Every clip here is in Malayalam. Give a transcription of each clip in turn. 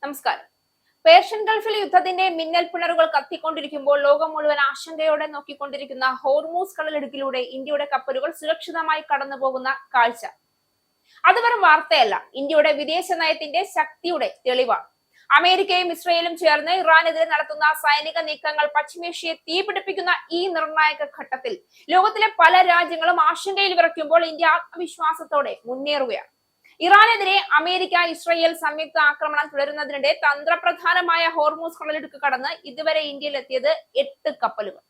നമസ്കാരം. പേർഷ്യൻ ഗൾഫിൽ യുദ്ധത്തിന്റെ മിന്നൽ പിണറുകൾ കത്തിക്കൊണ്ടിരിക്കുമ്പോൾ ലോകം മുഴുവൻ ആശങ്കയോടെ നോക്കിക്കൊണ്ടിരിക്കുന്ന ഹോർമൂസ് കടലിടുക്കിലൂടെ ഇന്ത്യയുടെ കപ്പലുകൾ സുരക്ഷിതമായി കടന്നുപോകുന്ന കാഴ്ച അത് വെറും വാർത്തയല്ല, ഇന്ത്യയുടെ വിദേശ നയത്തിന്റെ ശക്തിയുടെ തെളിവാണ്. അമേരിക്കയും ഇസ്രയേലും ചേർന്ന് ഇറാനെതിരെ നടത്തുന്ന സൈനിക നീക്കങ്ങൾ പശ്ചിമേഷ്യയെ തീപിടിപ്പിക്കുന്ന ഈ നിർണായക ഘട്ടത്തിൽ ലോകത്തിലെ പല രാജ്യങ്ങളും ആശങ്കയിൽ വിറയ്ക്കുമ്പോൾ ഇന്ത്യ ആത്മവിശ്വാസത്തോടെ മുന്നേറുകയാണ്. ഇറാനെതിരെ അമേരിക്ക ഇസ്രയേൽ സംയുക്ത ആക്രമണം തുടരുന്നതിനിടെ തന്ത്രപ്രധാനമായ ഹോർമൂസ് കടലിടുക്ക് കടന്ന് ഇതുവരെ ഇന്ത്യയിലെത്തിയത് 8 കപ്പലുകൾ.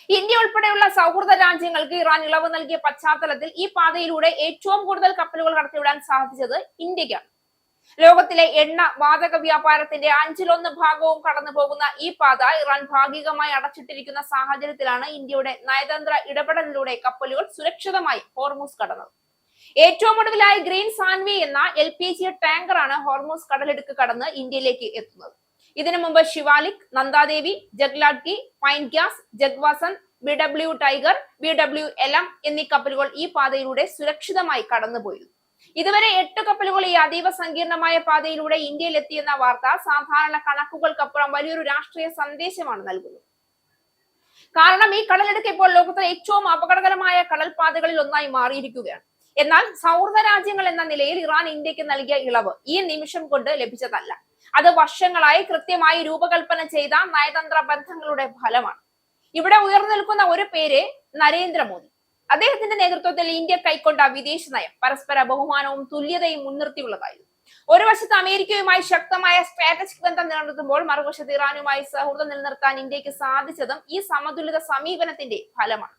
ഇന്ത്യ ഉൾപ്പെടെയുള്ള സൗഹൃദ രാജ്യങ്ങൾക്ക് ഇറാൻ ഇളവ് നൽകിയ പശ്ചാത്തലത്തിൽ ഈ പാതയിലൂടെ ഏറ്റവും കൂടുതൽ കപ്പലുകൾ കടത്തിവിടാൻ സാധിച്ചത് ഇന്ത്യക്കാണ്. ലോകത്തിലെ എണ്ണ വാതക വ്യാപാരത്തിന്റെ 1/5 ഭാഗവും കടന്നു പോകുന്ന ഈ പാത ഇറാൻ ഭാഗികമായി അടച്ചിട്ടിരിക്കുന്ന സാഹചര്യത്തിലാണ് ഇന്ത്യയുടെ നയതന്ത്ര ഇടപെടലിലൂടെ കപ്പലുകൾ സുരക്ഷിതമായി ഹോർമൂസ് കടന്നത്. ഏറ്റവും ഒടുവിലായി ഗ്രീൻ സാൻവി എന്ന LPG ടാങ്കറാണ് ഹോർമൂസ് കടലിടുക്ക് കടന്ന് ഇന്ത്യയിലേക്ക് എത്തുന്നത്. ഇതിനു മുമ്പ് ശിവാലിക്, നന്ദാദേവി, ജഗ്ലാഡ്കി, പൈൻ ഗ്യാസ്, ജഗ്വാസൻ, BW ടൈഗർ, BW എലം എന്നീ കപ്പലുകൾ ഈ പാതയിലൂടെ സുരക്ഷിതമായി കടന്നുപോയിരുന്നു. ഇതുവരെ 8 കപ്പലുകൾ ഈ അതീവ സങ്കീർണമായ പാതയിലൂടെ ഇന്ത്യയിൽ എത്തിയെന്ന വാർത്ത സാധാരണ കണക്കുകൾക്കപ്പുറം വലിയൊരു രാഷ്ട്രീയ സന്ദേശമാണ് നൽകുന്നത്. കാരണം ഈ കടലിടുക്ക് ഇപ്പോൾ ലോകത്തിലെ ഏറ്റവും അപകടകരമായ കടൽപാതകളിൽ ഒന്നായി മാറിയിരിക്കുകയാണ്. എന്നാൽ സൗഹൃദ രാജ്യങ്ങൾ എന്ന നിലയിൽ ഇറാൻ ഇന്ത്യക്ക് നൽകിയ ഇളവ് ഈ നിമിഷം കൊണ്ട് ലഭിച്ചതല്ല. അത് വർഷങ്ങളായി കൃത്യമായി രൂപകൽപ്പന ചെയ്ത നയതന്ത്ര ബന്ധങ്ങളുടെ ഫലമാണ്. ഇവിടെ ഉയർന്നു നിൽക്കുന്ന ഒരു പേര് നരേന്ദ്രമോദി. അദ്ദേഹത്തിന്റെ നേതൃത്വത്തിൽ ഇന്ത്യ കൈക്കൊണ്ട വിദേശ നയം പരസ്പര ബഹുമാനവും തുല്യതയും മുൻനിർത്തിയുള്ളതായിരുന്നു. ഒരു വശത്ത് അമേരിക്കയുമായി ശക്തമായ സ്ട്രാറ്റജിക് ബന്ധം നിലനിർത്തുമ്പോൾ മറുവശത്ത് ഇറാനുമായി സൗഹൃദം നിലനിർത്താൻ ഇന്ത്യക്ക് സാധിച്ചതും ഈ സമതുലിത സമീപനത്തിന്റെ ഫലമാണ്.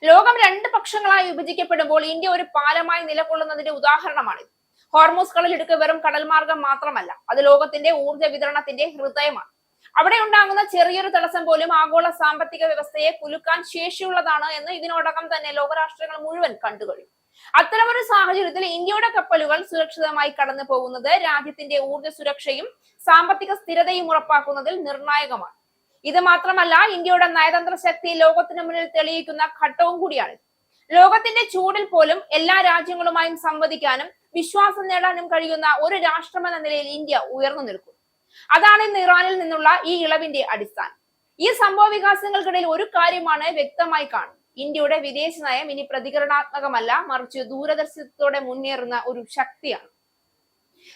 ലോകം 2 പക്ഷങ്ങളായി വിഭജിക്കപ്പെടുമ്പോൾ ഇന്ത്യ ഒരു പാലമായി നിലകൊള്ളുന്നതിന്റെ ഉദാഹരണമാണിത്. ഹോർമൂസ് കടലിടുക്ക് വെറും കടൽമാർഗം മാത്രമല്ല, അത് ലോകത്തിന്റെ ഊർജ്ജ വിതരണത്തിന്റെ ഹൃദയമാണ്. അവിടെ ഉണ്ടാകുന്ന ചെറിയൊരു തടസ്സം പോലും ആഗോള സാമ്പത്തിക വ്യവസ്ഥയെ കുലുക്കാൻ ശേഷിയുള്ളതാണ് എന്ന് ഇതിനോടകം തന്നെ ലോകരാഷ്ട്രങ്ങൾ മുഴുവൻ കണ്ടുകഴിഞ്ഞു. അത്തരമൊരു സാഹചര്യത്തിൽ ഇന്ത്യയുടെ കപ്പലുകൾ സുരക്ഷിതമായി കടന്നു പോകുന്നത് രാജ്യത്തിന്റെ ഊർജ്ജ സുരക്ഷയും സാമ്പത്തിക സ്ഥിരതയും ഉറപ്പാക്കുന്നതിൽ നിർണായകമാണ്. ഇത് മാത്രമല്ല, ഇന്ത്യയുടെ നയതന്ത്ര ശക്തി ലോകത്തിന് മുന്നിൽ തെളിയിക്കുന്ന ഘട്ടവും കൂടിയാണ്. ലോകത്തിന്റെ ചൂടിൽ പോലും എല്ലാ രാജ്യങ്ങളുമായും സംവദിക്കാനും വിശ്വാസം നേടാനും കഴിയുന്ന ഒരു രാഷ്ട്രമെന്ന നിലയിൽ ഇന്ത്യ ഉയർന്നു നിൽക്കും. അതാണ് ഇന്ന് ഇറാനിൽ നിന്നുള്ള ഈ ഇളവിന്റെ അടിസ്ഥാനം. ഈ സംഭവ വികാസങ്ങൾക്കിടയിൽ ഒരു കാര്യമാണ് വ്യക്തമായി കാണുന്നത്. ഇന്ത്യയുടെ വിദേശ നയം ഇനി പ്രതികരണാത്മകമല്ല, മറിച്ച് ദൂരദർശിത്വത്തോടെ മുന്നേറുന്ന ഒരു ശക്തിയാണ്.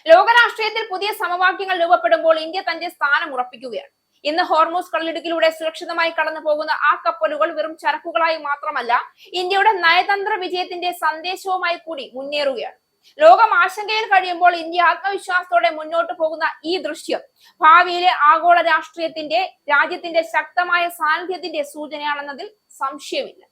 ലോകരാഷ്ട്രീയത്തിൽ പുതിയ സമവാക്യങ്ങൾ രൂപപ്പെടുമ്പോൾ ഇന്ത്യ തന്റെ സ്ഥാനം ഉറപ്പിക്കുകയാണ്. ഇന്ന് ഹോർമൂസ് കടലിടുക്കിലൂടെ സുരക്ഷിതമായി കടന്നു പോകുന്ന ആ കപ്പലുകൾ വെറും ചരക്കുകളായി മാത്രമല്ല, ഇന്ത്യയുടെ നയതന്ത്ര വിജയത്തിന്റെ സന്ദേശവുമായി കൂടി മുന്നേറുകയാണ്. ലോകം ആശങ്കയിൽ കഴിയുമ്പോൾ ഇന്ത്യ ആത്മവിശ്വാസത്തോടെ മുന്നോട്ട് പോകുന്ന ഈ ദൃശ്യം ഭാവിയിലെ ആഗോള രാഷ്ട്രീയത്തിന്റെ രാജ്യത്തിന്റെ ശക്തമായ സാന്നിധ്യത്തിന്റെ സൂചനയാണെന്നതിൽ സംശയമില്ല.